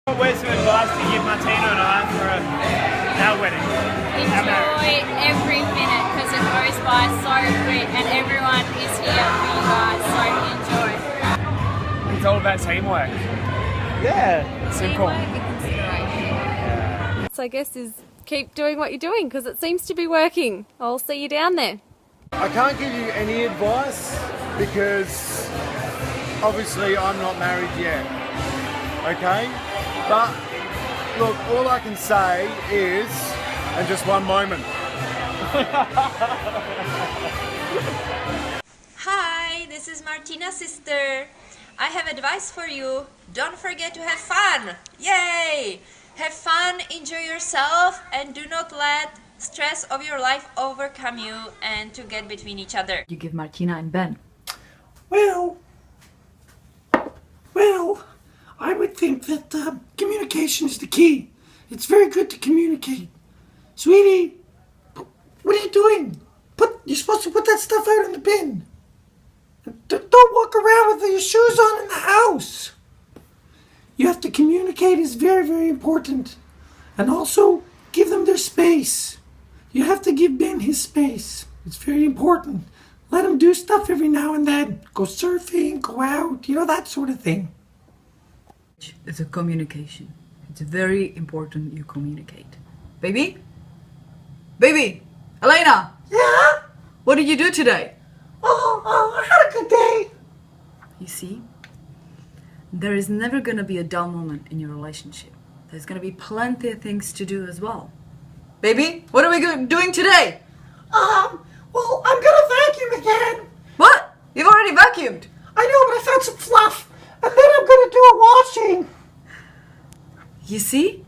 What words of advice do you give Martina and I for our wedding? Enjoy every minute because it goes by so quick and everyone is here for you guys, so enjoy. It's all about teamwork. Yeah, simple. Teamwork and consideration. So I guess is keep doing what you're doing because it seems to be working. I'll see you down there. I can't give you any advice because obviously I'm not married yet, okay? But look, all I can say is, and just one moment. Hi, this is Martina's sister. I have advice for you. Don't forget to have fun. Yay! Have fun, enjoy yourself, and do not let stress of your life overcome you and to get between each other. You give Martina and Ben. Well, I would think that communication is the key. It's very good to communicate. Sweetie, what are you doing? You're supposed to put that stuff out in the bin. Don't walk around with your shoes on in the house. You have to communicate is very, very important. And also, give them their space. You have to give Ben his space. It's very important. Let him do stuff every now and then. Go surfing, go out, that sort of thing. It's a communication. It's very important you communicate. Baby? Baby! Elena! Yeah? What did you do today? I had a good day. You see? There is never gonna be a dull moment in your relationship. There's gonna be plenty of things to do as well. Baby, what are we doing today? Well, I'm gonna vacuum again. What? You've already vacuumed. I know, but I found some fluff. And then I'm gonna do a washing. You see?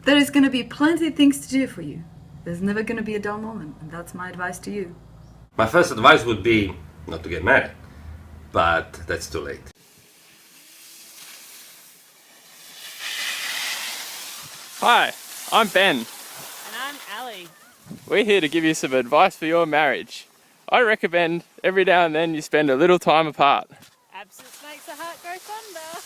There is gonna be plenty of things to do for you. There's never gonna be a dull moment, and that's my advice to you. My first advice would be not to get married, but that's too late. Hi, I'm Ben. And I'm Ali. We're here to give you some advice for your marriage. I recommend every now and then you spend a little time apart. Absence makes the heart grow fonder.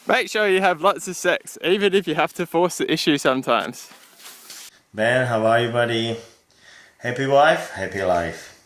Make sure you have lots of sex, even if you have to force the issue sometimes. Ben, how are you, buddy? Happy wife, happy life.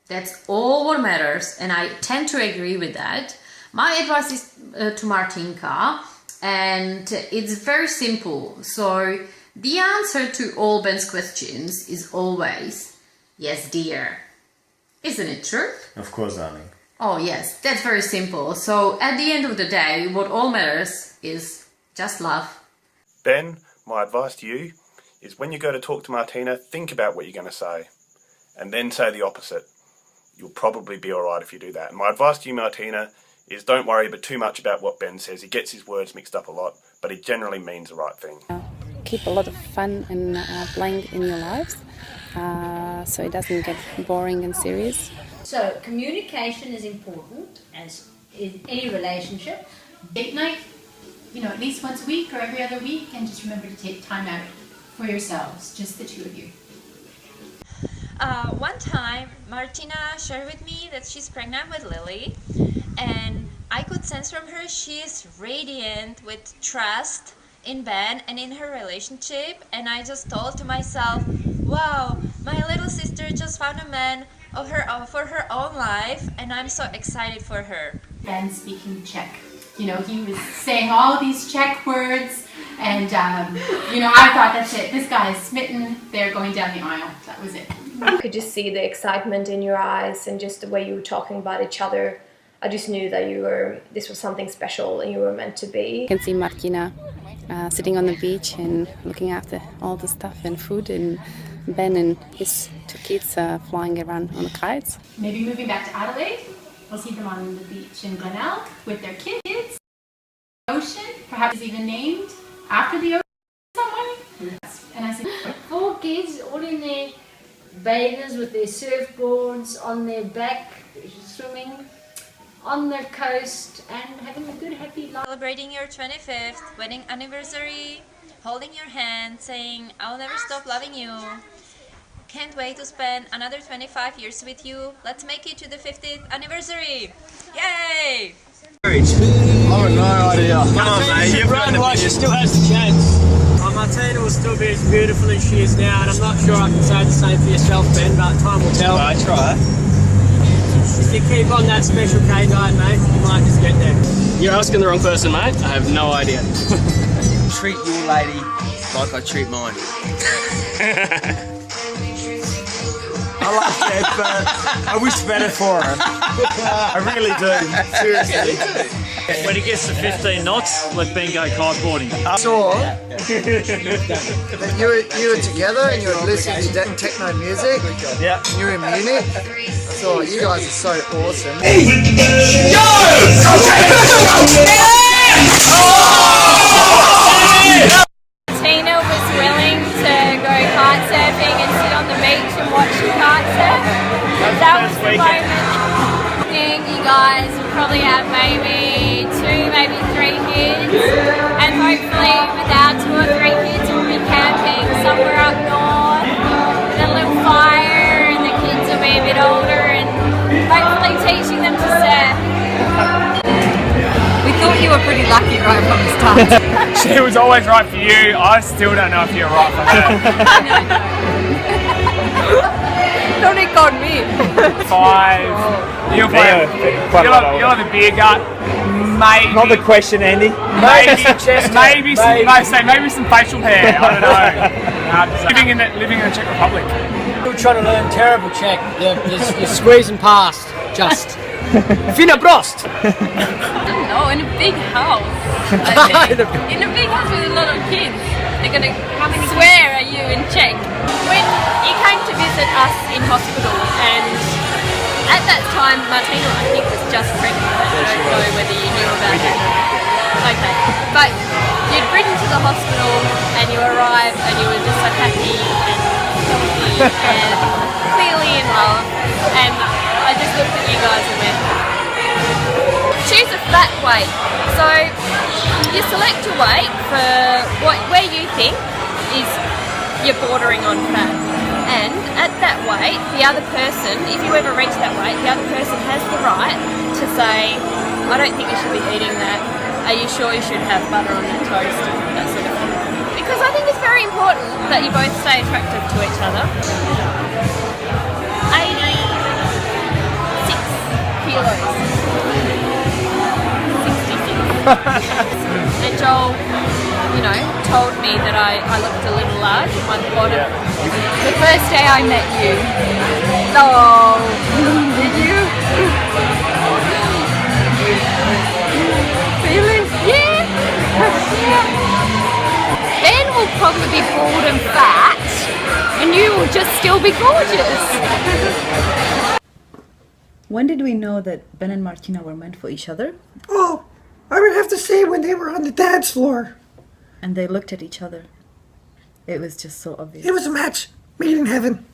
That's all what matters, and I tend to agree with that. My advice is to Martinka, and it's very simple. So the answer to all Ben's questions is always, yes, dear. Isn't it true? Of course, darling. Oh, yes, that's very simple. So at the end of the day, what all matters is just love. Ben, my advice to you is when you go to talk to Martina, think about what you're going to say and then say the opposite. You'll probably be alright if you do that. And my advice to you, Martina, is don't worry too much about what Ben says. He gets his words mixed up a lot, but he generally means the right thing. Keep a lot of fun and playing in your lives so it doesn't get boring and serious. So communication is important as in any relationship. Date night, at least once a week or every other week, and just remember to take time out for yourselves, just the two of you. One time, Martina shared with me that she's pregnant with Lily, and I could sense from her she's radiant with trust in Ben and in her relationship, and I just thought to myself, wow, my little sister just found a man for her own life, and I'm so excited for her. Ben speaking Czech. He was saying all these Czech words, and I thought, that's it. This guy is smitten. They're going down the aisle. That was it. I could just see the excitement in your eyes and just the way you were talking about each other. I just knew that this was something special and you were meant to be. You can see Martina sitting on the beach and looking after all the stuff and food, and Ben and his two kids flying around on the kites. Maybe moving back to Adelaide. We'll see them on the beach in Glenelg with their kids. Ocean, perhaps even named after the ocean somewhere. And I said, 4 kids all in their bathers with their surfboards on their back, swimming on the coast and having a good happy life. Celebrating your 25th wedding anniversary, holding your hand, saying, I'll never stop loving you. Can't wait to spend another 25 years with you. Let's make it to the 50th anniversary. Yay! got no idea. Come on, mate. You've run while she still has the chance. Martina will still be as beautiful as she is now, and I'm not sure I can say the same for yourself, Ben, but time will tell. I try. If you keep on that special K diet, mate, you might just get there. You're asking the wrong person, mate. I have no idea. Treat your lady like I treat mine. I like that, but I wish better for her. I really do. Seriously. When he gets to 15 knots, let Ben go kiteboarding. I saw that you were together and you were listening to techno music. Yeah. You were in Munich. I thought you guys are so awesome. Tina was willing to go kite surfing and sit on the beach and watch you kite surf. That was the moment. I think you guys will probably have maybe 2, maybe 3 kids, and hopefully with our 2 or 3 kids we'll be camping somewhere up north with a little fire, and the kids will be a bit older, and hopefully teaching them to surf. We thought you were pretty lucky right from the start. She was always right for you. I still don't know if you're right for her. Don't pick on me. 5. You'll have a beer gut. Maybe. Not the question, Andy. Maybe some facial hair. I don't know. Living in the Czech Republic. Still trying to learn terrible Czech. You're squeezing past. Just. Fina Brost! No, in a big house. In a big house with a lot of kids. They're gonna swear at you in Czech. When you came to visit us in hospital, and at that time Martina, I think, was just pregnant. I don't know whether you knew about that. Okay, but you'd ridden to the hospital and you arrived and you were just so happy and healthy and clearly in love, and I just looked at you guys and went, choose a fat weight. So you select a weight for where you think is you're bordering on fat. And at that weight, the other person, if you ever reach that weight, the other person has the right to say, I don't think you should be eating that. Are you sure you should have butter on that toast? That sort of thing. Because I think it's very important that you both stay attractive to each other. 86 kilos. 66. And Joel, you know, told me that I looked a little large in my bottom. The first day I met you. Oh, did you? Feeling? Yeah. Ben will probably be bald and fat, and you will just still be gorgeous. When did we know that Ben and Martina were meant for each other? Oh, I would have to say when they were on the dance floor. And they looked at each other. It was just so obvious. It was a match made in heaven.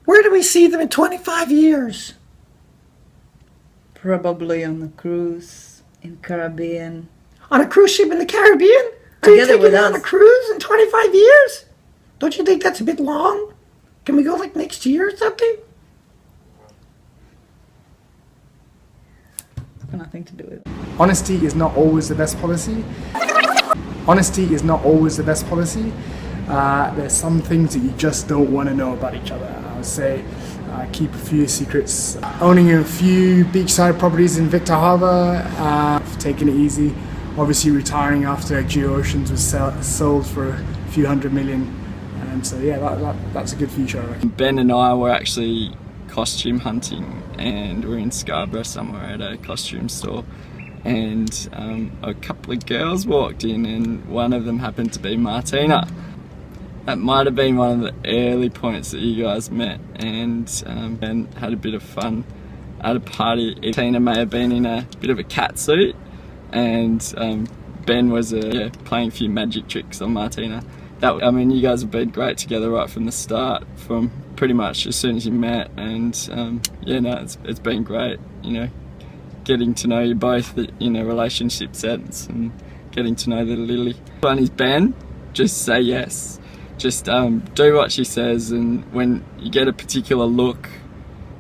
Where do we see them in 25 years? Probably on a cruise in Caribbean. On a cruise ship in the Caribbean? Together with on us. a cruise in 25 years? Don't you think that's a bit long? Can we go like next year or something? Nothing to do with it. Honesty is not always the best policy. Honesty is not always the best policy. There's some things that you just don't want to know about each other. I would say keep a few secrets. Owning a few beachside properties in Victor Harbor, taking it easy. Obviously retiring after Geo Oceans was sold for a few $100 million. And so yeah, that's a good future, I reckon. Ben and I were actually costume hunting, and we're in Scarborough somewhere at a costume store, and a couple of girls walked in, and one of them happened to be Martina. That might have been one of the early points that you guys met, and Ben had a bit of fun at a party. Tina may have been in a bit of a cat suit, and Ben was playing a few magic tricks on Martina. I mean, you guys have been great together right from the start, from pretty much as soon as you met, and yeah, no, it's been great, you know, getting to know you both in a relationship sense, and getting to know little Lily. One is Ben, just say yes. Just do what she says, and when you get a particular look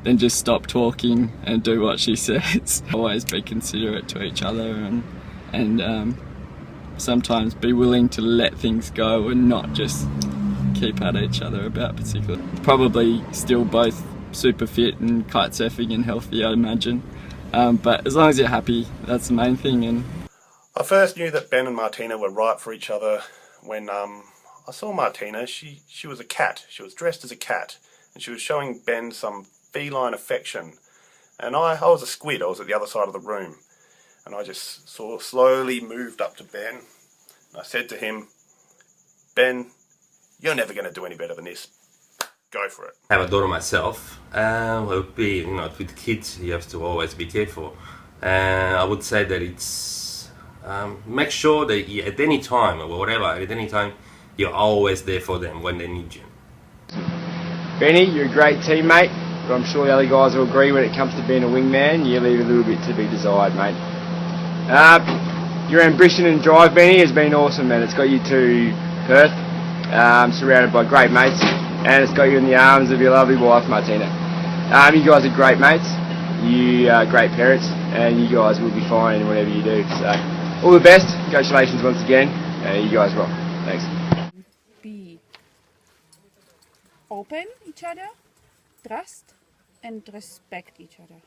then just stop talking and do what she says. Always be considerate to each other and sometimes be willing to let things go and not just keep at each other about particular. Probably still both super fit and kite surfing and healthy, I imagine. But as long as you're happy, that's the main thing. And I first knew that Ben and Martina were right for each other when I saw Martina. She was a cat. She was dressed as a cat and she was showing Ben some feline affection. And I was a squid. I was at the other side of the room. And I just slowly moved up to Ben. And I said to him, Ben, you're never going to do any better than this. Go for it. I have a daughter myself. Well, with kids, you have to always be careful. I would say that it's make sure that at any time or whatever, at any time, you're always there for them when they need you. Benny, you're a great teammate, but I'm sure the other guys will agree when it comes to being a wingman, you leave a little bit to be desired, mate. Your ambition and drive, Benny, has been awesome, man. It's got you to Perth, surrounded by great mates, and it's got you in the arms of your lovely wife, Martina. You guys are great mates, you are great parents, and you guys will be fine in whatever you do. So, all the best, congratulations once again, and you guys rock. Thanks. Be open each other, trust, and respect each other.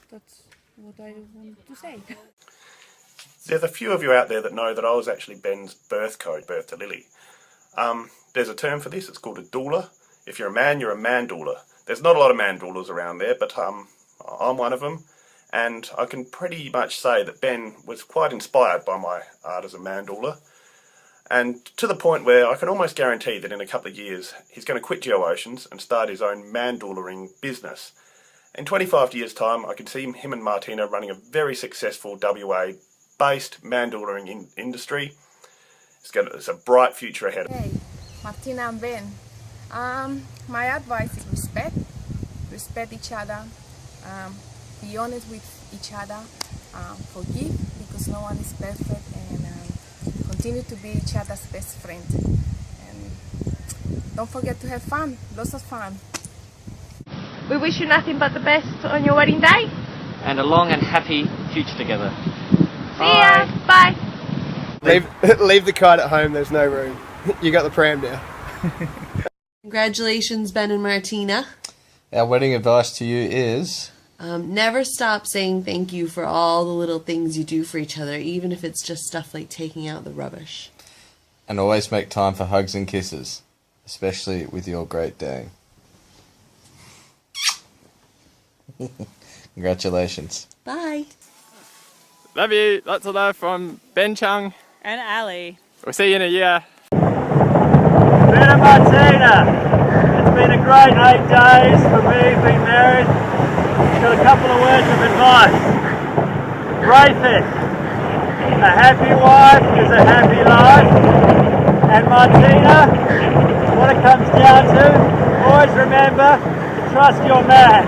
That's what I want to say. There's a few of you out there that know that I was actually Ben's birth code, birth to Lily. There's a term for this, it's called a doula. If you're a man doula. There's not a lot of man doulas around there, but I'm one of them. And I can pretty much say that Ben was quite inspired by my art as a man doula. And to the point where I can almost guarantee that in a couple of years, he's going to quit Geo Oceans and start his own man doularing business. In 25 years' time, I can see him and Martina running a very successful WA-based man doularing industry. It's a bright future ahead. Hey, Martina and Ben. My advice is respect each other, be honest with each other, forgive because no one is perfect, and continue to be each other's best friend. And don't forget to have fun, lots of fun. We wish you nothing but the best on your wedding day. And a long and happy future together. See ya, bye. Leave the kite at home, there's no room. You got the pram now. Congratulations, Ben and Martina. Our wedding advice to you is... never stop saying thank you for all the little things you do for each other, even if it's just stuff like taking out the rubbish. And always make time for hugs and kisses, especially with your great day. Congratulations. Bye. Love you. Lots of love from Ben Chung and Ali. We'll see you in a year. Ben and Martina, it's been a great 8 days for me being married. Got a couple of words of advice. Brace it. A happy wife is a happy life. And Martina, what it comes down to, always remember, trust your man.